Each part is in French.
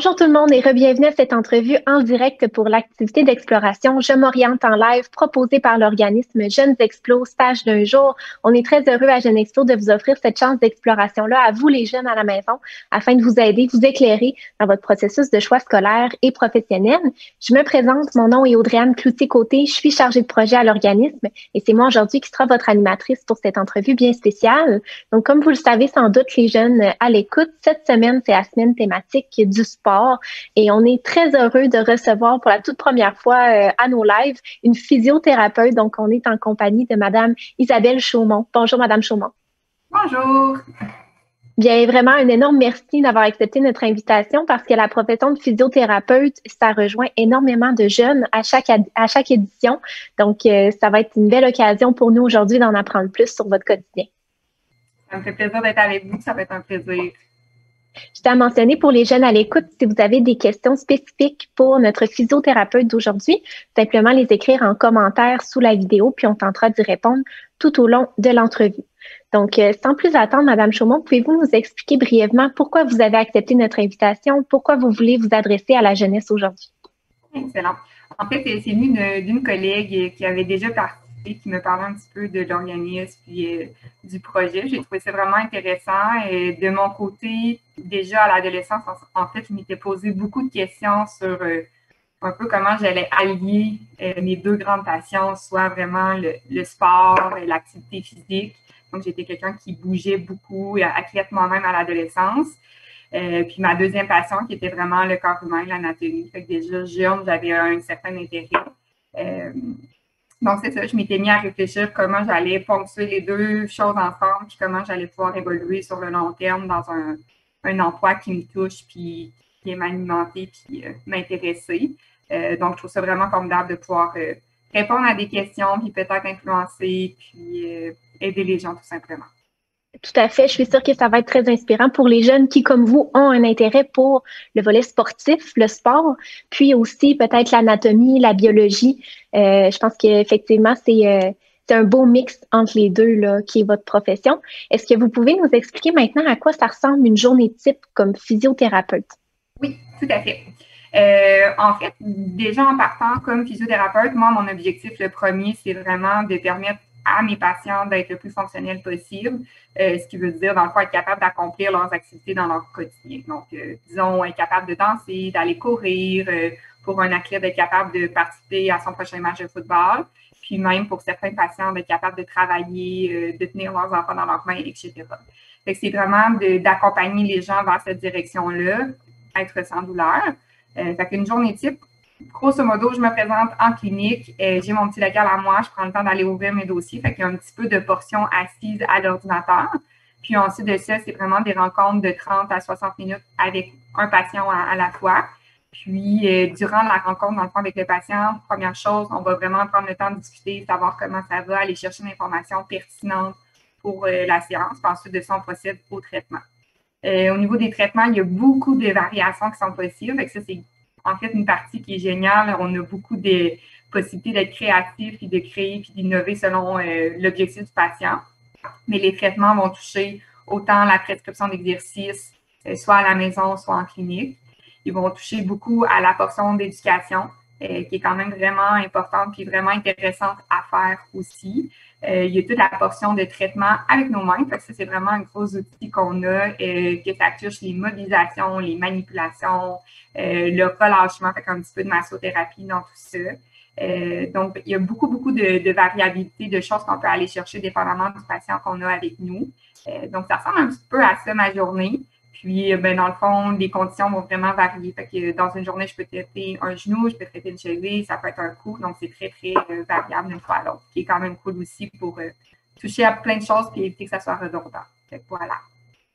Bonjour tout le monde et bienvenue à cette entrevue en direct pour l'activité d'exploration Je m'oriente en live proposée par l'organisme Jeunes Explo stage d'un jour. On est très heureux à Jeunes Explo de vous offrir cette chance d'exploration-là à vous les jeunes à la maison afin de vous aider, vous éclairer dans votre processus de choix scolaire et professionnel. Je me présente, mon nom est Audrey-Anne Cloutier-Côté, je suis chargée de projet à l'organisme et c'est moi aujourd'hui qui sera votre animatrice pour cette entrevue bien spéciale. Donc comme vous le savez sans doute les jeunes à l'écoute, cette semaine c'est la semaine thématique du sport et on est très heureux de recevoir pour la toute première fois à nos lives une physiothérapeute. Donc, on est en compagnie de Madame Isabelle Chaumont. Bonjour, Madame Chaumont. Bonjour. Bien, vraiment, un énorme merci d'avoir accepté notre invitation parce que la profession de physiothérapeute, ça rejoint énormément de jeunes à chaque édition. Donc, ça va être une belle occasion pour nous aujourd'hui d'en apprendre plus sur votre quotidien. Ça me fait plaisir d'être avec vous. Ça va être un plaisir. Je tiens à mentionner pour les jeunes à l'écoute, si vous avez des questions spécifiques pour notre physiothérapeute d'aujourd'hui, simplement les écrire en commentaire sous la vidéo, puis on tentera d'y répondre tout au long de l'entrevue. Donc, sans plus attendre, Madame Chaumont, pouvez-vous nous expliquer brièvement pourquoi vous avez accepté notre invitation, pourquoi vous voulez vous adresser à la jeunesse aujourd'hui? Excellent. En fait, c'est venu d'une collègue qui avait déjà participé, qui me parlait un petit peu de l'organisme puis du projet. J'ai trouvé ça vraiment intéressant. Et de mon côté, déjà à l'adolescence, en fait, je m'étais posé beaucoup de questions sur un peu comment j'allais allier mes deux grandes passions, soit vraiment le sport et l'activité physique. Donc, j'étais quelqu'un qui bougeait beaucoup, athlète moi-même à l'adolescence. Puis ma deuxième passion, qui était vraiment le corps humain, l'anatomie. Fait que déjà jeune, j'avais un certain intérêt. Donc, c'est ça, je m'étais mis à réfléchir comment j'allais ponctuer les deux choses ensemble, puis comment j'allais pouvoir évoluer sur le long terme dans un emploi qui me touche, puis qui est m'alimenter, puis m'intéresser. Donc, je trouve ça vraiment formidable de pouvoir répondre à des questions, puis peut-être influencer, puis aider les gens tout simplement. Tout à fait. Je suis sûre que ça va être très inspirant pour les jeunes qui, comme vous, ont un intérêt pour le volet sportif, le sport, puis aussi peut-être l'anatomie, la biologie. Je pense qu'effectivement, c'est un beau mix entre les deux, là, qui est votre profession. Est-ce que vous pouvez nous expliquer maintenant à quoi ça ressemble une journée type comme physiothérapeute? Oui, tout à fait. En fait, déjà en partant comme physiothérapeute, moi, mon objectif, le premier, c'est vraiment de permettre à mes patients d'être le plus fonctionnel possible, ce qui veut dire, dans le fond, être capable d'accomplir leurs activités dans leur quotidien. Donc, disons, être capable de danser, d'aller courir, pour un athlète d'être capable de participer à son prochain match de football, puis même pour certains patients d'être capable de travailler, de tenir leurs enfants dans leurs mains, etc. Fait que c'est vraiment d'accompagner les gens vers cette direction-là, être sans douleur. Fait qu'une journée type, grosso modo, je me présente en clinique, j'ai mon petit local à moi, je prends le temps d'aller ouvrir mes dossiers, fait qu'il y a un petit peu de portion assise à l'ordinateur. Puis ensuite de ça, c'est vraiment des rencontres de 30 à 60 minutes avec un patient à la fois. Puis, durant la rencontre, dans le fond, avec le patient, première chose, on va vraiment prendre le temps de discuter, savoir comment ça va, aller chercher une information pertinente pour la séance. Puis ensuite de ça, on procède au traitement. Au niveau des traitements, il y a beaucoup de variations qui sont possibles. Fait que ça, c'est en fait une partie qui est géniale. On a beaucoup de possibilités d'être créatifs et de créer puis d'innover selon l'objectif du patient. Mais les traitements vont toucher autant la prescription d'exercices, soit à la maison, soit en clinique. Ils vont toucher beaucoup à la portion d'éducation, qui est quand même vraiment importante et vraiment intéressante à faire aussi. Il y a toute la portion de traitement avec nos mains, parce que c'est vraiment un gros outil qu'on a, que ça touche les mobilisations, les manipulations, le relâchement, fait un petit peu de massothérapie dans tout ça. Donc, il y a beaucoup, beaucoup de variabilité, de choses qu'on peut aller chercher dépendamment du patient qu'on a avec nous. Donc, ça ressemble un petit peu à ça, ma journée. Puis, ben, dans le fond, les conditions vont vraiment varier. Fait que dans une journée, je peux traiter un genou, je peux traiter une cheville, ça peut être un cou. Donc, c'est très, très variable d'une fois à l'autre. Qui est quand même cool aussi pour toucher à plein de choses et éviter que ça soit redondant. Fait que voilà.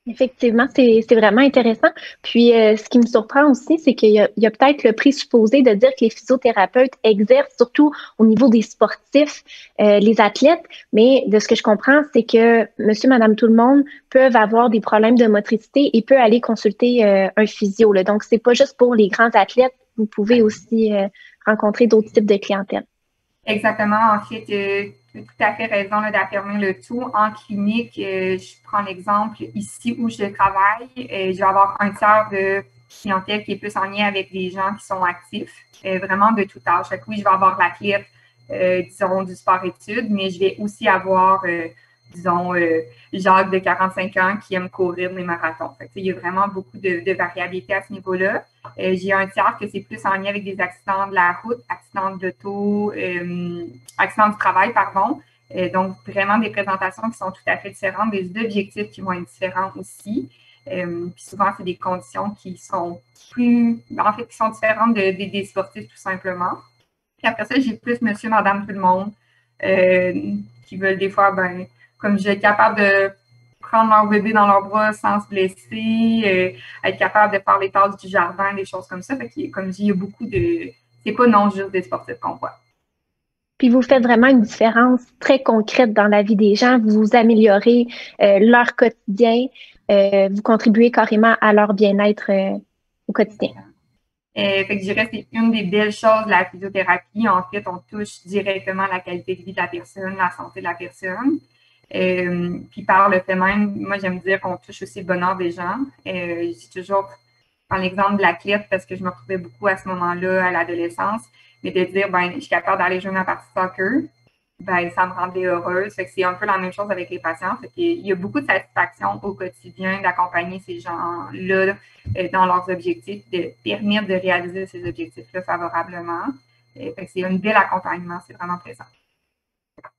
Effectivement, c'est vraiment intéressant. Puis, ce qui me surprend aussi, c'est qu'il y a peut-être le présupposé de dire que les physiothérapeutes exercent surtout au niveau des sportifs, les athlètes. Mais de ce que je comprends, c'est que monsieur, madame, tout le monde peuvent avoir des problèmes de motricité et peut aller consulter un physio, là. Donc, c'est pas juste pour les grands athlètes. Vous pouvez aussi rencontrer d'autres types de clientèle. Exactement. En fait, tu as tout à fait raison d'affirmer le tout. En clinique, je prends l'exemple ici où je travaille, je vais avoir un tiers de clientèle qui est plus en lien avec des gens qui sont actifs, vraiment de tout âge. Fait que oui, je vais avoir l'athlète, disons, du sport-études, mais je vais aussi avoir, disons, Jacques de 45 ans qui aime courir les marathons. Fait que, il y a vraiment beaucoup de variabilité à ce niveau-là. J'ai un tiers que c'est plus en lien avec des accidents de la route, accidents de l'auto, accidents du travail, pardon. Donc, vraiment des présentations qui sont tout à fait différentes, des objectifs qui vont être différents aussi. Puis souvent, c'est des conditions qui sont qui sont différentes des sportifs tout simplement. Puis après ça, j'ai plus monsieur, madame, tout le monde qui veulent des fois, comme je vais être capable de prendre leur bébé dans leurs bras sans se blesser, être capable de faire les tâches du jardin, des choses comme ça. Fait que, comme je dis, il y a beaucoup de... C'est pas non juste des sportifs qu'on voit. Puis vous faites vraiment une différence très concrète dans la vie des gens. Vous améliorez leur quotidien. Vous contribuez carrément à leur bien-être au quotidien. Fait que je dirais que c'est une des belles choses de la physiothérapie. En fait, on touche directement la qualité de vie de la personne, la santé de la personne. Puis par le fait même, moi, j'aime dire qu'on touche aussi le bonheur des gens. J'ai toujours prends l'exemple de l'athlète parce que je me retrouvais beaucoup à ce moment-là, à l'adolescence, mais de dire, je suis capable d'aller jouer ma partie soccer, ça me rendait heureuse. Fait que c'est un peu la même chose avec les patients. Fait qu'il y a beaucoup de satisfaction au quotidien d'accompagner ces gens-là dans leurs objectifs, de permettre de réaliser ces objectifs-là favorablement. Fait que c'est un bel accompagnement, c'est vraiment présent.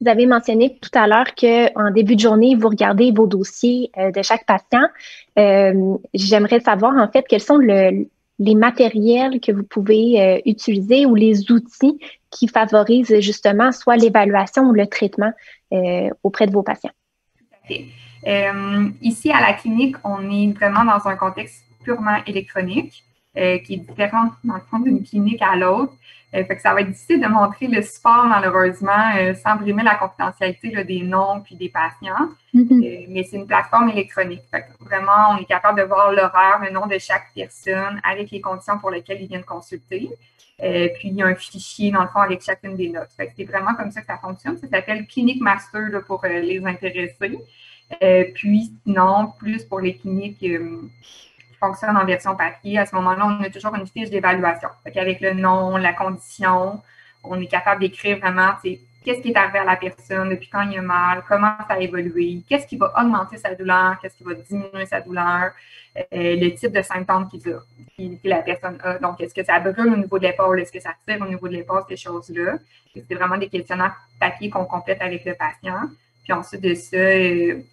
Vous avez mentionné tout à l'heure qu'en début de journée, vous regardez vos dossiers de chaque patient. J'aimerais savoir, en fait, quels sont les matériels que vous pouvez utiliser ou les outils qui favorisent justement soit l'évaluation ou le traitement auprès de vos patients. Tout à fait. Ici, à la clinique, on est vraiment dans un contexte purement électronique qui est différent, dans le fond, d'une clinique à l'autre. Fait que ça va être difficile de montrer le support, malheureusement, sans brimer la confidentialité là, des noms puis des patients. Mais c'est une plateforme électronique. Fait que vraiment, on est capable de voir l'horaire, le nom de chaque personne avec les conditions pour lesquelles ils viennent consulter. Puis, il y a un fichier, dans le fond, avec chacune des notes. Fait que c'est vraiment comme ça que ça fonctionne. Ça s'appelle Clinic Master là, pour les intéressés. Puis, sinon, plus pour les cliniques fonctionne en version papier, à ce moment-là, on a toujours une fiche d'évaluation. Avec le nom, la condition, on est capable d'écrire vraiment qu'est-ce qui est arrivé à la personne, depuis quand il a mal, comment ça a évolué, qu'est-ce qui va augmenter sa douleur, qu'est-ce qui va diminuer sa douleur, le type de symptômes que la personne a. Donc, est-ce que ça brûle au niveau de l'épaule, est-ce que ça tire au niveau de l'épaule, ces choses-là. C'est vraiment des questionnaires papier qu'on complète avec le patient. Puis ensuite de ça,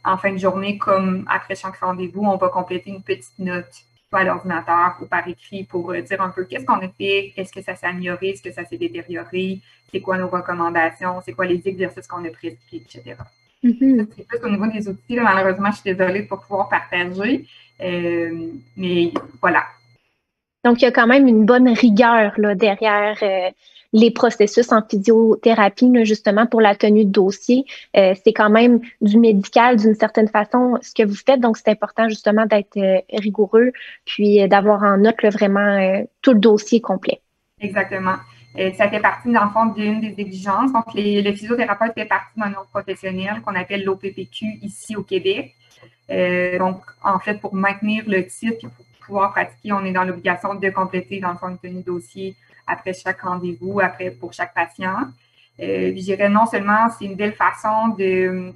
en fin de journée, comme après chaque rendez-vous, on va compléter une petite note, soit à l'ordinateur ou par écrit, pour dire un peu qu'est-ce qu'on a fait, est-ce que ça s'est amélioré, est-ce que ça s'est détérioré, c'est quoi nos recommandations, c'est quoi les exercices qu'on a prescrits, etc. C'est plus au niveau des outils. Là, malheureusement, je suis désolée pour pouvoir partager, mais voilà. Donc, il y a quand même une bonne rigueur là, derrière les processus en physiothérapie, là, justement, pour la tenue de dossier. C'est quand même du médical, d'une certaine façon, ce que vous faites. Donc, c'est important, justement, d'être rigoureux, puis d'avoir en note là, vraiment tout le dossier complet. Exactement. Ça fait partie, dans le fond, d'une des exigences. Donc, le physiothérapeute fait partie d'un ordre professionnel qu'on appelle l'OPPQ ici au Québec. Donc, en fait, pour maintenir le titre et pour pouvoir pratiquer, on est dans l'obligation de compléter, dans le fond, une tenue de dossier après chaque rendez-vous, pour chaque patient. Je dirais non seulement c'est une belle façon de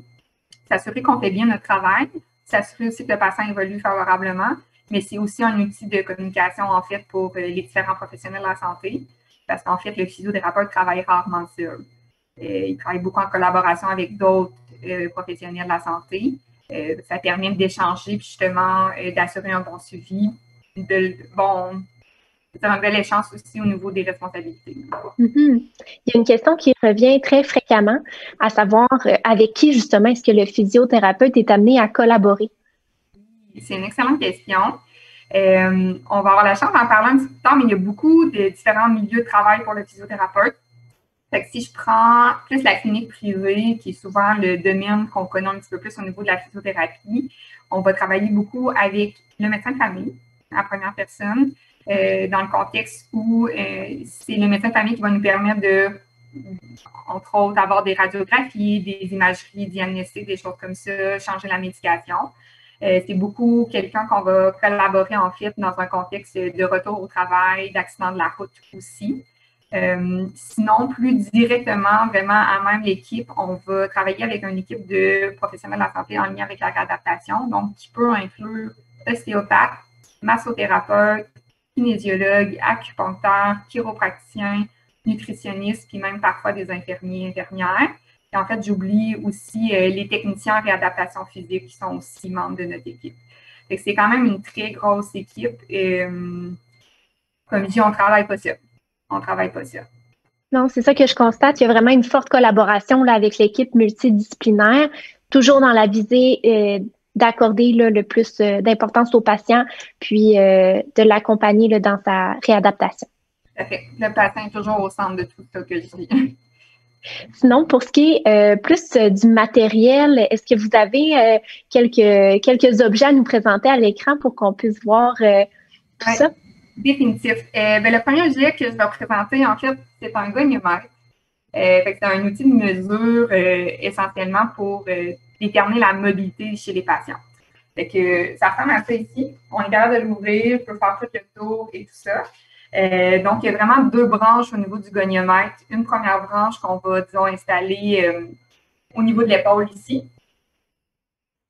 s'assurer qu'on fait bien notre travail, s'assurer aussi que le patient évolue favorablement, mais c'est aussi un outil de communication, en fait, pour les différents professionnels de la santé, parce qu'en fait, le physiothérapeute travaille rarement seul. Il travaille beaucoup en collaboration avec d'autres professionnels de la santé. Ça permet d'échanger, puis justement, d'assurer un bon suivi, c'est un bel échange aussi au niveau des responsabilités. Il y a une question qui revient très fréquemment, à savoir avec qui, justement, est-ce que le physiothérapeute est amené à collaborer? C'est une excellente question. On va avoir la chance d'en parler un petit peu plus tard, mais il y a beaucoup de différents milieux de travail pour le physiothérapeute. Fait que si je prends plus la clinique privée, qui est souvent le domaine qu'on connaît un petit peu plus au niveau de la physiothérapie, on va travailler beaucoup avec le médecin de famille, la première personne, dans le contexte où c'est le médecin de famille qui va nous permettre de, entre autres, avoir des radiographies, des imageries diagnostiques, des choses comme ça, changer la médication. C'est beaucoup quelqu'un qu'on va collaborer, en fait, dans un contexte de retour au travail, d'accident de la route aussi. Sinon, plus directement, vraiment à même l'équipe, on va travailler avec une équipe de professionnels de la santé en lien avec la réadaptation, donc qui peut inclure ostéopathe, massothérapeute, kinésiologue, acupuncteur, chiropraticien, nutritionniste, puis même parfois des infirmiers, infirmières. Et en fait, j'oublie aussi les techniciens en réadaptation physique qui sont aussi membres de notre équipe. C'est quand même une très grosse équipe. Et, comme je dis, on travaille pas seul. On travaille pas seul. Non, c'est ça que je constate. Il y a vraiment une forte collaboration là, avec l'équipe multidisciplinaire, toujours dans la visée d'accorder le plus d'importance au patient, puis de l'accompagner là, dans sa réadaptation. Tout à fait. Le patient est toujours au centre de tout ça que je dis. Sinon, pour ce qui est plus du matériel, est-ce que vous avez quelques objets à nous présenter à l'écran pour qu'on puisse voir tout ça? Définitif. Le premier objet que je vais présenter, en fait, c'est un goniomètre. C'est un outil de mesure essentiellement pour déterminer la mobilité chez les patients. Ça ressemble à ça ici. On est capable de l'ouvrir, on peut faire tout le tour et tout ça. Donc, il y a vraiment deux branches au niveau du goniomètre. Une première branche qu'on va, disons, installer au niveau de l'épaule ici,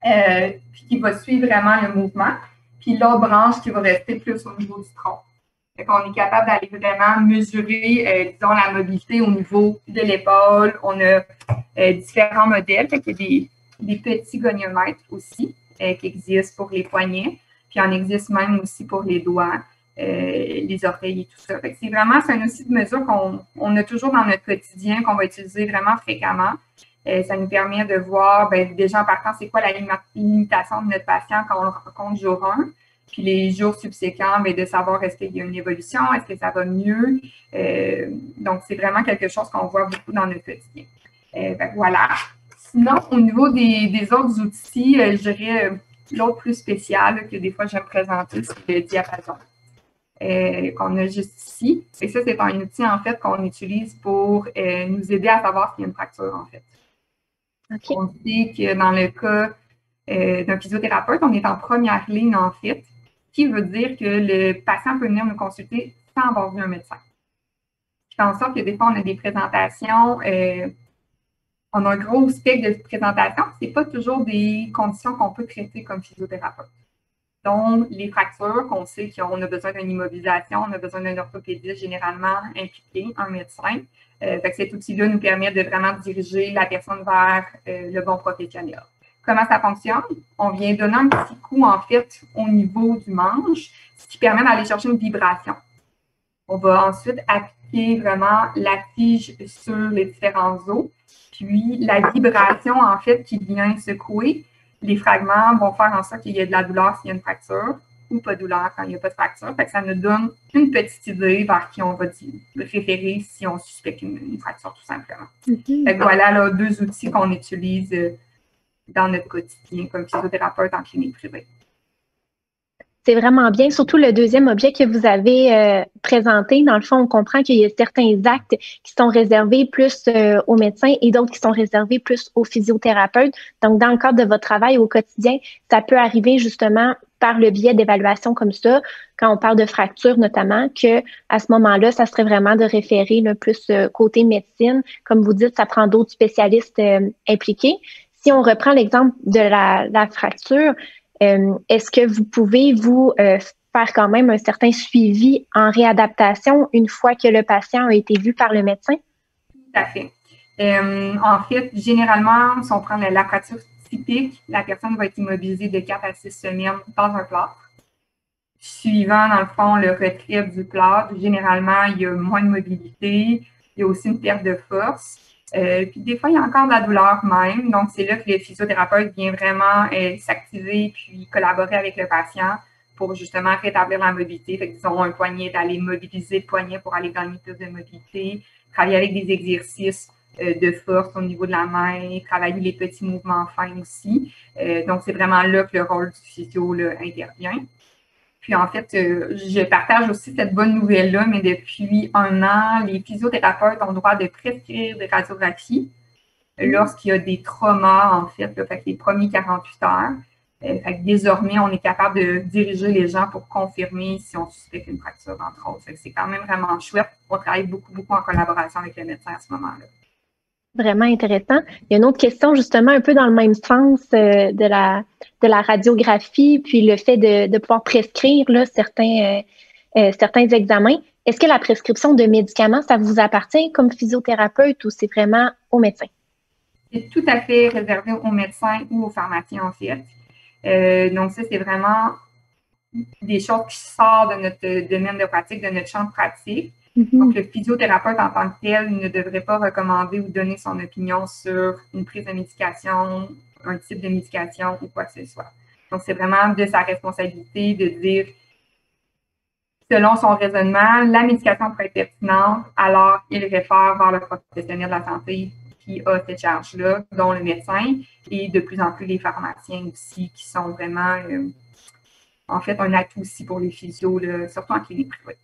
puis qui va suivre vraiment le mouvement. Puis l'autre branche qui va rester plus au niveau du tronc. On est capable d'aller vraiment mesurer, disons, la mobilité au niveau de l'épaule. On a différents modèles. Il y a des petits goniomètres aussi qui existent pour les poignets. Puis il en existe même aussi pour les doigts, les oreilles et tout ça. C'est vraiment un outil de mesure qu'on a toujours dans notre quotidien, qu'on va utiliser vraiment fréquemment. Ça nous permet de voir, déjà en partant, c'est quoi la limitation de notre patient quand on le rencontre jour 1. Puis les jours subséquents, de savoir est-ce qu'il y a une évolution, est-ce que ça va mieux. Donc, c'est vraiment quelque chose qu'on voit beaucoup dans notre quotidien. Voilà. Sinon, au niveau des autres outils, je dirais l'autre plus spécial que des fois j'aime présenter, c'est le diapason qu'on a juste ici. Et ça, c'est un outil, en fait, qu'on utilise pour nous aider à savoir s'il y a une fracture, en fait. Okay. On sait que dans le cas d'un physiothérapeute, on est en première ligne, en fait, qui veut dire que le patient peut venir nous consulter sans avoir vu un médecin. Ce qui fait en sorte que des fois, on a des présentations, on a un gros spectre de présentation, ce n'est pas toujours des conditions qu'on peut traiter comme physiothérapeute. Donc, les fractures, qu'on sait qu'on a besoin d'une immobilisation, on a besoin d'un orthopédiste généralement impliqué, un médecin. Cet outil-là nous permet de vraiment diriger la personne vers le bon professionnel. Comment ça fonctionne? On vient donner un petit coup, en fait, au niveau du manche, ce qui permet d'aller chercher une vibration. On va ensuite appliquer vraiment la tige sur les différents os. Puis, la vibration, en fait, qui vient secouer, les fragments vont faire en sorte qu'il y ait de la douleur s'il y a une fracture ou pas de douleur quand il n'y a pas de fracture. Ça nous donne une petite idée vers qui on va référer si on suspecte une fracture, tout simplement. Voilà là, deux outils qu'on utilise dans notre quotidien comme physiothérapeute en clinique privée. C'est vraiment bien, surtout le deuxième objet que vous avez présenté. Dans le fond, on comprend qu'il y a certains actes qui sont réservés plus aux médecins et d'autres qui sont réservés plus aux physiothérapeutes. Donc, dans le cadre de votre travail au quotidien, ça peut arriver justement par le biais d'évaluations comme ça, quand on parle de fractures notamment, que à ce moment-là, ça serait vraiment de référer le plus côté médecine. Comme vous dites, ça prend d'autres spécialistes impliqués. Si on reprend l'exemple de la fracture, est-ce que vous pouvez, faire quand même un certain suivi en réadaptation une fois que le patient a été vu par le médecin? Tout à fait. En fait, généralement, si on prend la fracture typique, la personne va être immobilisée de 4 à 6 semaines dans un plâtre. Suivant, dans le fond, le retrait du plâtre, généralement, il y a moins de mobilité, il y a aussi une perte de force. Puis des fois, il y a encore de la douleur même. Donc, c'est là que le physiothérapeute vient vraiment s'activer puis collaborer avec le patient pour justement rétablir la mobilité. Disons, un poignet, d'aller mobiliser le poignet pour aller gagner plus de mobilité, travailler avec des exercices de force au niveau de la main, travailler les petits mouvements fins aussi. Donc, c'est vraiment là que le rôle du physio intervient. Puis, en fait, je partage aussi cette bonne nouvelle-là, mais depuis 1 an, les physiothérapeutes ont le droit de prescrire des radiographies lorsqu'il y a des traumas, en fait, les premiers 48 heures. Fait que désormais, on est capable de diriger les gens pour confirmer si on suspecte une fracture, entre autres. Fait que c'est quand même vraiment chouette. On travaille beaucoup, beaucoup en collaboration avec le médecin à ce moment-là. Vraiment intéressant. Il y a une autre question justement un peu dans le même sens de la radiographie, puis le fait de pouvoir prescrire là, certains examens. Est-ce que la prescription de médicaments, ça vous appartient comme physiothérapeute ou c'est vraiment au médecin? C'est tout à fait réservé aux médecins ou aux pharmaciens, en fait. Donc, ça, c'est vraiment des choses qui sortent de notre domaine de pratique, de notre champ de pratique. Donc, le physiothérapeute en tant que tel ne devrait pas recommander ou donner son opinion sur une prise de médication, un type de médication ou quoi que ce soit. Donc, c'est vraiment de sa responsabilité de dire, selon son raisonnement, la médication pourrait être pertinente, alors il réfère vers le professionnel de la santé qui a cette charge-là, dont le médecin, et de plus en plus les pharmaciens aussi, qui sont vraiment, en fait, un atout aussi pour les physios, là, surtout en clinique privée.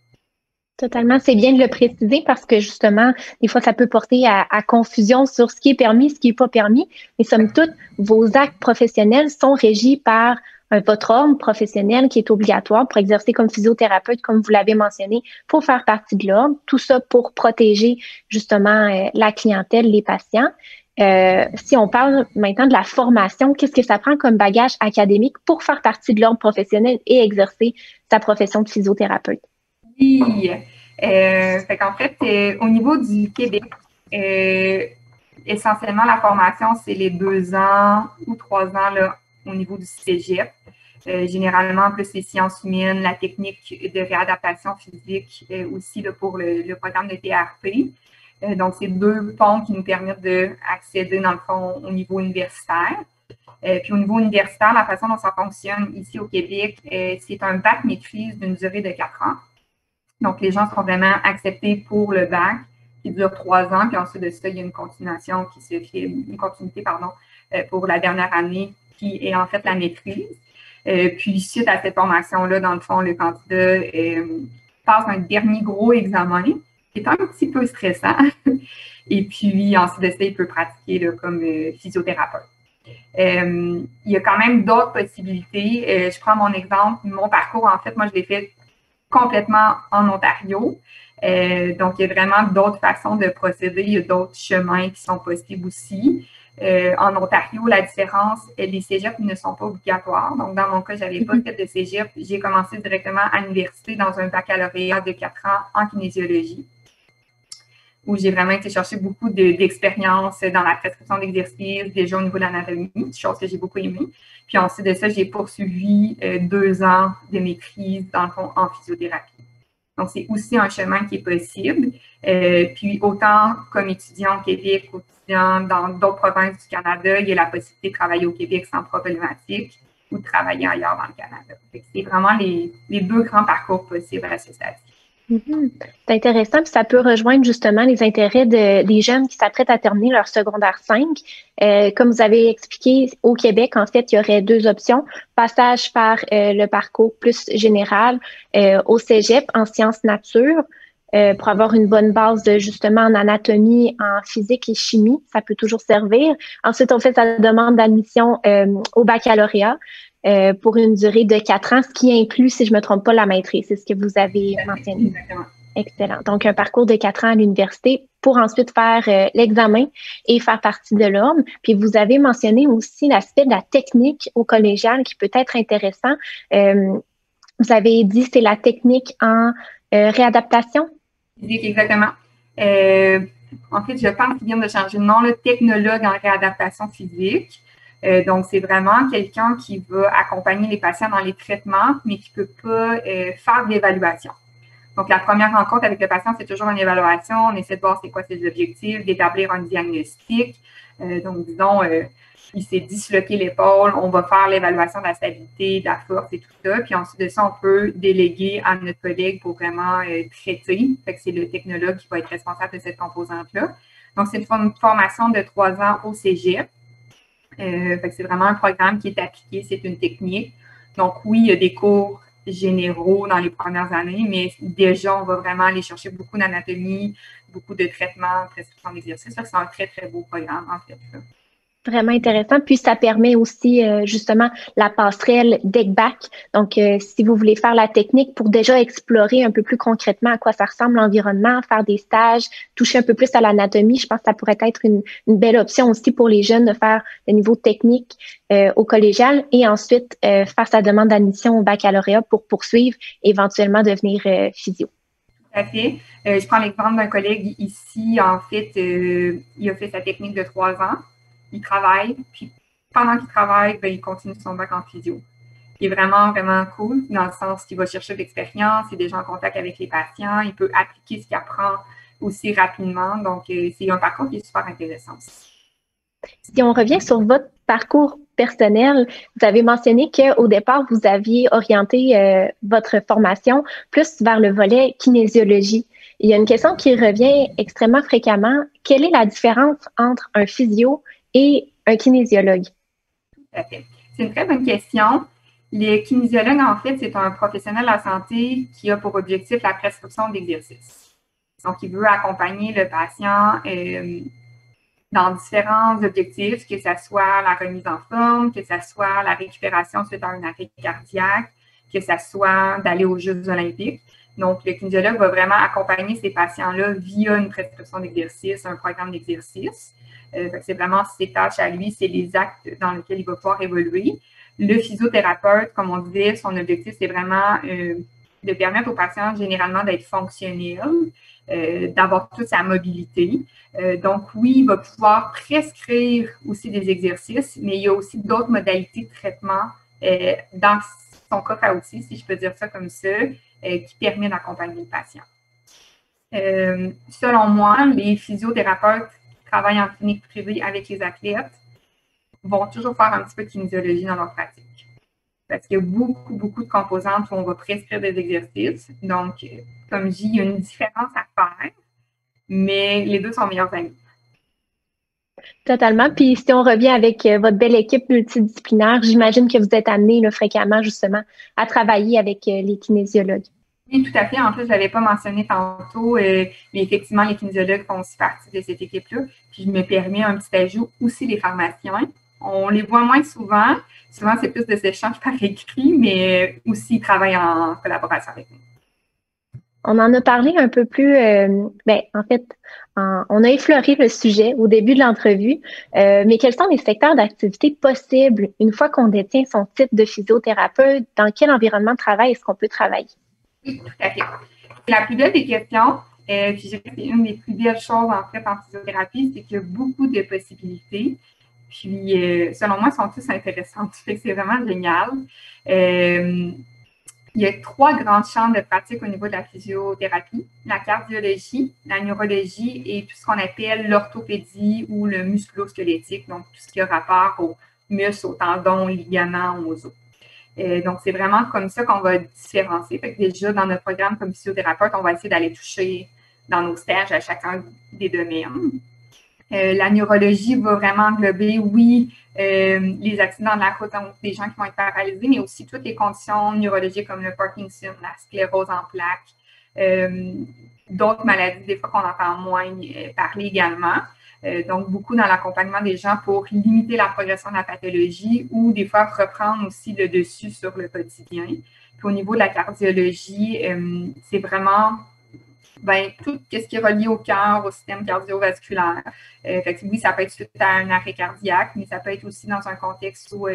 Totalement, c'est bien de le préciser parce que justement, des fois, ça peut porter à confusion sur ce qui est permis, ce qui n'est pas permis. Mais somme toute, vos actes professionnels sont régis par votre ordre professionnel qui est obligatoire pour exercer comme physiothérapeute, comme vous l'avez mentionné, pour faire partie de l'ordre. Tout ça pour protéger justement la clientèle, les patients. Si on parle maintenant de la formation, qu'est-ce que ça prend comme bagage académique pour faire partie de l'ordre professionnel et exercer sa profession de physiothérapeute? Oui, fait qu'en fait, au niveau du Québec, essentiellement, la formation, c'est les 2 ans ou 3 ans là, au niveau du cégep. Généralement, plus les sciences humaines, la technique de réadaptation physique aussi là, pour le programme de TRP. Donc, c'est 2 ponts qui nous permettent d'accéder, dans le fond, au niveau universitaire. Puis au niveau universitaire, la façon dont ça fonctionne ici au Québec, c'est un bac maîtrise d'une durée de 4 ans. Donc, les gens sont vraiment acceptés pour le bac qui dure 3 ans. Puis ensuite de ça, il y a une continuation qui se fait, une continuité, pardon, pour la dernière année qui est en fait la maîtrise. Puis, suite à cette formation-là, dans le fond, le candidat passe un dernier gros examen qui est un petit peu stressant. Et puis, ensuite de ça, il peut pratiquer là, comme physiothérapeute. Il y a quand même d'autres possibilités. Je prends mon exemple. Mon parcours, en fait, moi, je l'ai fait complètement en Ontario. Donc, il y a vraiment d'autres façons de procéder. Il y a d'autres chemins qui sont possibles aussi. En Ontario, la différence, les cégeps ne sont pas obligatoires. Donc, dans mon cas, je n'avais pas fait de cégep. J'ai commencé directement à l'université dans un baccalauréat de 4 ans en kinésiologie, où j'ai vraiment été chercher beaucoup d'expérience dans la prescription d'exercices, déjà au niveau de l'anatomie, chose que j'ai beaucoup aimée. Puis ensuite de ça, j'ai poursuivi 2 ans de maîtrise, dans le fond, en physiothérapie. Donc, c'est aussi un chemin qui est possible. Puis, autant comme étudiant au Québec, étudiant dans d'autres provinces du Canada, il y a la possibilité de travailler au Québec sans problématique ou de travailler ailleurs dans le Canada. C'est vraiment les 2 grands parcours possibles à ce stade. C'est intéressant, puis ça peut rejoindre justement les intérêts des jeunes qui s'apprêtent à terminer leur secondaire 5. Comme vous avez expliqué, au Québec, en fait, il y aurait 2 options. Passage par le parcours plus général au cégep en sciences nature pour avoir une bonne base justement en anatomie, en physique et chimie. Ça peut toujours servir. Ensuite, on fait sa demande d'admission au baccalauréat. Pour une durée de 4 ans, ce qui inclut, si je ne me trompe pas, la maîtrise. C'est ce que vous avez mentionné. Exactement. Excellent. Donc, un parcours de 4 ans à l'université pour ensuite faire l'examen et faire partie de l'ordre. Puis, vous avez mentionné aussi l'aspect de la technique au collégial qui peut être intéressant. Vous avez dit c'est la technique en réadaptation? Exactement. En fait, je pense qu'ils viennent de changer de nom, le technologue en réadaptation physique. Donc, c'est vraiment quelqu'un qui va accompagner les patients dans les traitements, mais qui ne peut pas faire de l'évaluation. Donc, la première rencontre avec le patient, c'est toujours une évaluation. On essaie de voir c'est quoi ses objectifs, d'établir un diagnostic. Donc, disons, il s'est disloqué l'épaule, on va faire l'évaluation de la stabilité, de la force et tout ça. Puis ensuite de ça, on peut déléguer à notre collègue pour vraiment traiter. Fait que c'est le technologue qui va être responsable de cette composante-là. Donc, c'est une formation de 3 ans au cégep. Fait que c'est vraiment un programme qui est appliqué, c'est une technique. Donc, oui, il y a des cours généraux dans les premières années, mais déjà, on va vraiment aller chercher beaucoup d'anatomie, beaucoup de traitements, prescription d'exercice. C'est un très, très beau programme, en fait. Là. Vraiment intéressant. Puis, ça permet aussi, justement, la passerelle deck-back. Donc, si vous voulez faire la technique pour déjà explorer un peu plus concrètement à quoi ça ressemble l'environnement, faire des stages, toucher un peu plus à l'anatomie, je pense que ça pourrait être une belle option aussi pour les jeunes de faire le niveau technique au collégial et ensuite faire sa demande d'admission au baccalauréat pour poursuivre et éventuellement devenir physio. Tout à fait. Je prends l'exemple d'un collègue ici. En fait, il a fait sa technique de 3 ans. Il travaille, puis pendant qu'il travaille, ben, il continue son bac en physio. Il est vraiment, vraiment cool, dans le sens qu'il va chercher de l'expérience, il est déjà en contact avec les patients, il peut appliquer ce qu'il apprend aussi rapidement. Donc, c'est un parcours qui est super intéressant. Si on revient sur votre parcours personnel, vous avez mentionné qu'au départ, vous aviez orienté votre formation plus vers le volet kinésiologie. Il y a une question qui revient extrêmement fréquemment. Quelle est la différence entre un physio et un kinésiologue? Tout à fait. C'est une très bonne question. Le kinésiologue, en fait, c'est un professionnel de la santé qui a pour objectif la prescription d'exercice. Donc, il veut accompagner le patient dans différents objectifs, que ce soit la remise en forme, que ce soit la récupération suite à un arrêt cardiaque, que ce soit d'aller aux Jeux olympiques. Donc, le kinésiologue va vraiment accompagner ces patients-là via une prescription d'exercice, un programme d'exercice. C'est vraiment ses tâches à lui, c'est les actes dans lesquels il va pouvoir évoluer. Le physiothérapeute, comme on disait, son objectif, c'est vraiment de permettre aux patients généralement d'être fonctionnels, d'avoir toute sa mobilité. Donc, oui, il va pouvoir prescrire aussi des exercices, mais il y a aussi d'autres modalités de traitement dans son coffre à outils, si je peux dire ça comme ça, qui permet d'accompagner le patient. Selon moi, les physiothérapeutes qui travaillent en clinique privée avec les athlètes vont toujours faire un petit peu de kinésiologie dans leur pratique. Parce qu'il y a beaucoup de composantes où on va prescrire des exercices. Donc, comme je dis, il y a une différence à faire, mais les deux sont meilleurs amis. Totalement. Puis si on revient avec votre belle équipe multidisciplinaire, j'imagine que vous êtes amené là, fréquemment justement à travailler avec les kinésiologues. Oui, tout à fait. En plus, je ne l'avais pas mentionné tantôt, mais effectivement, les kinésiologues font aussi partie de cette équipe-là. Puis je me permets un petit ajout, aussi les pharmaciens. On les voit moins souvent. Souvent, c'est plus des échanges par écrit, mais aussi ils travaillent en collaboration avec nous. On en a parlé un peu plus, en fait, on a effleuré le sujet au début de l'entrevue, mais quels sont les secteurs d'activité possibles une fois qu'on détient son titre de physiothérapeute? Dans quel environnement de travail est-ce qu'on peut travailler? Oui, tout à fait. La plus belle des questions, puis je dirais que c'est une des plus belles choses en fait en physiothérapie, c'est qu'il y a beaucoup de possibilités. Puis, selon moi, elles sont tous intéressantes. C'est vraiment génial. Il y a 3 grands champs de pratique au niveau de la physiothérapie, la cardiologie, la neurologie et tout ce qu'on appelle l'orthopédie ou le musculo-squelettique, donc tout ce qui a rapport aux muscles, aux tendons, aux ligaments, aux os. Donc, c'est vraiment comme ça qu'on va différencier. Fait que déjà, dans notre programme comme physiothérapeute, on va essayer d'aller toucher dans nos stages à chacun des domaines. La neurologie va vraiment englober, oui, les accidents de la route, donc des gens qui vont être paralysés, mais aussi toutes les conditions neurologiques comme le Parkinson, la sclérose en plaques, d'autres maladies, des fois qu'on entend moins parler également. Donc, beaucoup dans l'accompagnement des gens pour limiter la progression de la pathologie ou des fois reprendre aussi le dessus sur le quotidien. Puis au niveau de la cardiologie, c'est vraiment tout ce qui est relié au cœur, au système cardiovasculaire. Fait que oui, ça peut être suite à un arrêt cardiaque, mais ça peut être aussi dans un contexte où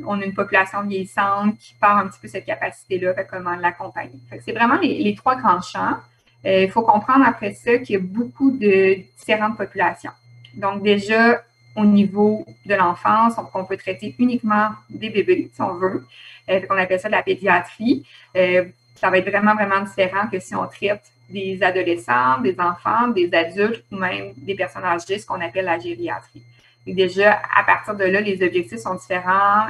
on a une population vieillissante qui perd un petit peu cette capacité-là, fait comment l'accompagner. C'est vraiment les 3 grands champs. Il faut comprendre après ça qu'il y a beaucoup de différentes populations. Donc déjà, au niveau de l'enfance, on peut traiter uniquement des bébés, si on veut. On appelle ça de la pédiatrie. Ça va être vraiment différent que si on traite des adolescents, des enfants, des adultes ou même des personnes âgées, ce qu'on appelle la gériatrie. Et déjà, à partir de là, les objectifs sont différents.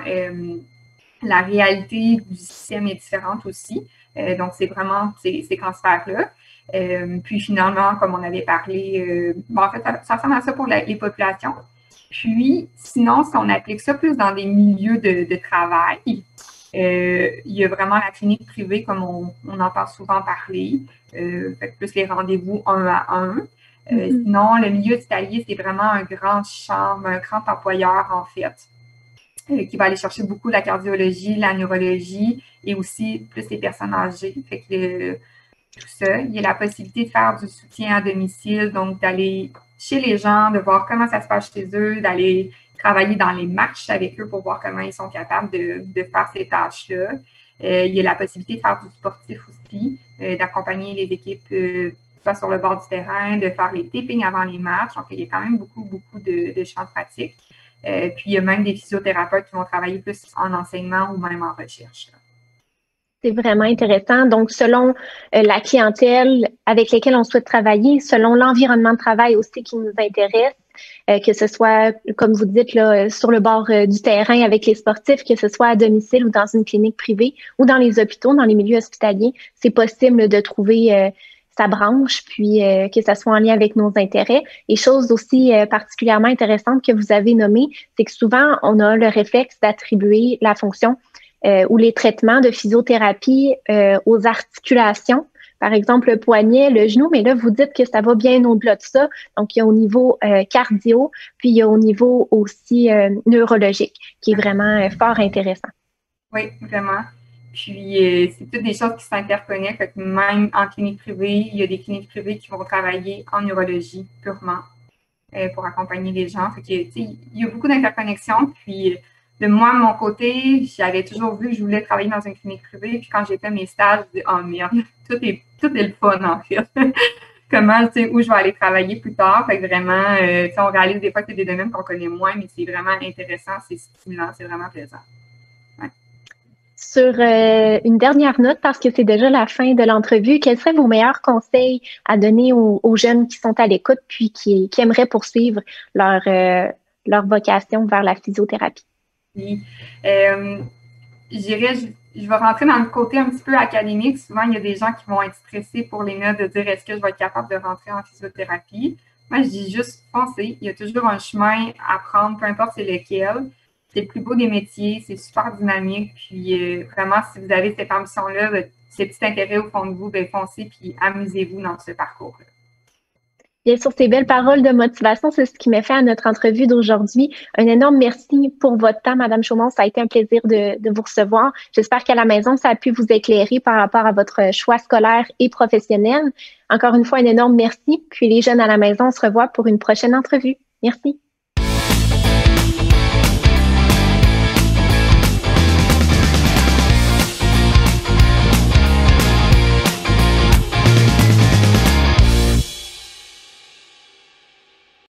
La réalité du système est différente aussi. Donc, c'est vraiment ces transferts-là. Puis finalement, comme on avait parlé, en fait, ça ressemble à ça pour les populations. Puis, sinon, si on applique ça plus dans des milieux de travail, Il y a vraiment la clinique privée, comme on entend souvent parler, fait plus les rendez-vous 1 à 1. Sinon, le milieu hospitalier, c'est vraiment un grand employeur, en fait, qui va aller chercher beaucoup la cardiologie, la neurologie et aussi plus les personnes âgées. Fait que tout ça. Il y a la possibilité de faire du soutien à domicile, donc d'aller chez les gens, de voir comment ça se passe chez eux, d'aller travailler dans les marches avec eux pour voir comment ils sont capables de faire ces tâches-là. Il y a la possibilité de faire du sportif aussi, d'accompagner les équipes soit sur le bord du terrain, de faire les tapings avant les matchs. Donc, il y a quand même beaucoup de champs de pratique. Puis, il y a même des physiothérapeutes qui vont travailler plus en enseignement ou même en recherche. C'est vraiment intéressant. Donc, selon la clientèle avec laquelle on souhaite travailler, selon l'environnement de travail aussi qui nous intéresse, que ce soit, comme vous dites, là, sur le bord du terrain avec les sportifs, que ce soit à domicile ou dans une clinique privée ou dans les hôpitaux, dans les milieux hospitaliers, c'est possible de trouver sa branche, puis que ça soit en lien avec nos intérêts. Et chose aussi particulièrement intéressante que vous avez nommée, c'est que souvent, on a le réflexe d'attribuer la fonction ou les traitements de physiothérapie aux articulations, par exemple le poignet, le genou, mais là, vous dites que ça va bien au-delà de ça. Donc, il y a au niveau cardio, puis il y a au niveau aussi neurologique, qui est vraiment fort intéressant. Oui, vraiment. Puis, c'est toutes des choses qui s'interconnectent. Fait que même en clinique privée, il y a des cliniques privées qui vont travailler en neurologie purement pour accompagner les gens. Fait que, il y a beaucoup d'interconnexions. Puis, de moi, de mon côté, j'avais toujours vu que je voulais travailler dans une clinique privée. Puis, quand j'ai fait mes stages, je me dis, oh merde, tout est le fun, en fait. Comment, où je vais aller travailler plus tard. Fait que vraiment, on réalise des fois que c'est des domaines qu'on connaît moins, mais c'est vraiment intéressant, c'est stimulant, c'est vraiment plaisant. Ouais. Sur une dernière note, parce que c'est déjà la fin de l'entrevue, quels seraient vos meilleurs conseils à donner aux jeunes qui sont à l'écoute puis qui aimeraient poursuivre leur vocation vers la physiothérapie? Oui. Je dirais, je vais rentrer dans le côté un petit peu académique. Souvent, il y a des gens qui vont être stressés pour les notes de dire est-ce que je vais être capable de rentrer en physiothérapie. Moi, je dis juste foncez. Il y a toujours un chemin à prendre, peu importe c'est lequel. C'est le plus beau des métiers, c'est super dynamique. Puis vraiment, si vous avez cette ambition-là, ce petit intérêt au fond de vous, bien, foncez puis amusez-vous dans ce parcours-là. Bien, sur ces belles paroles de motivation, c'est ce qui met fait à notre entrevue d'aujourd'hui. Un énorme merci pour votre temps, Madame Chaumont. Ça a été un plaisir de vous recevoir. J'espère qu'à la maison, ça a pu vous éclairer par rapport à votre choix scolaire et professionnel. Encore une fois, un énorme merci. Puis les jeunes à la maison, on se revoit pour une prochaine entrevue. Merci.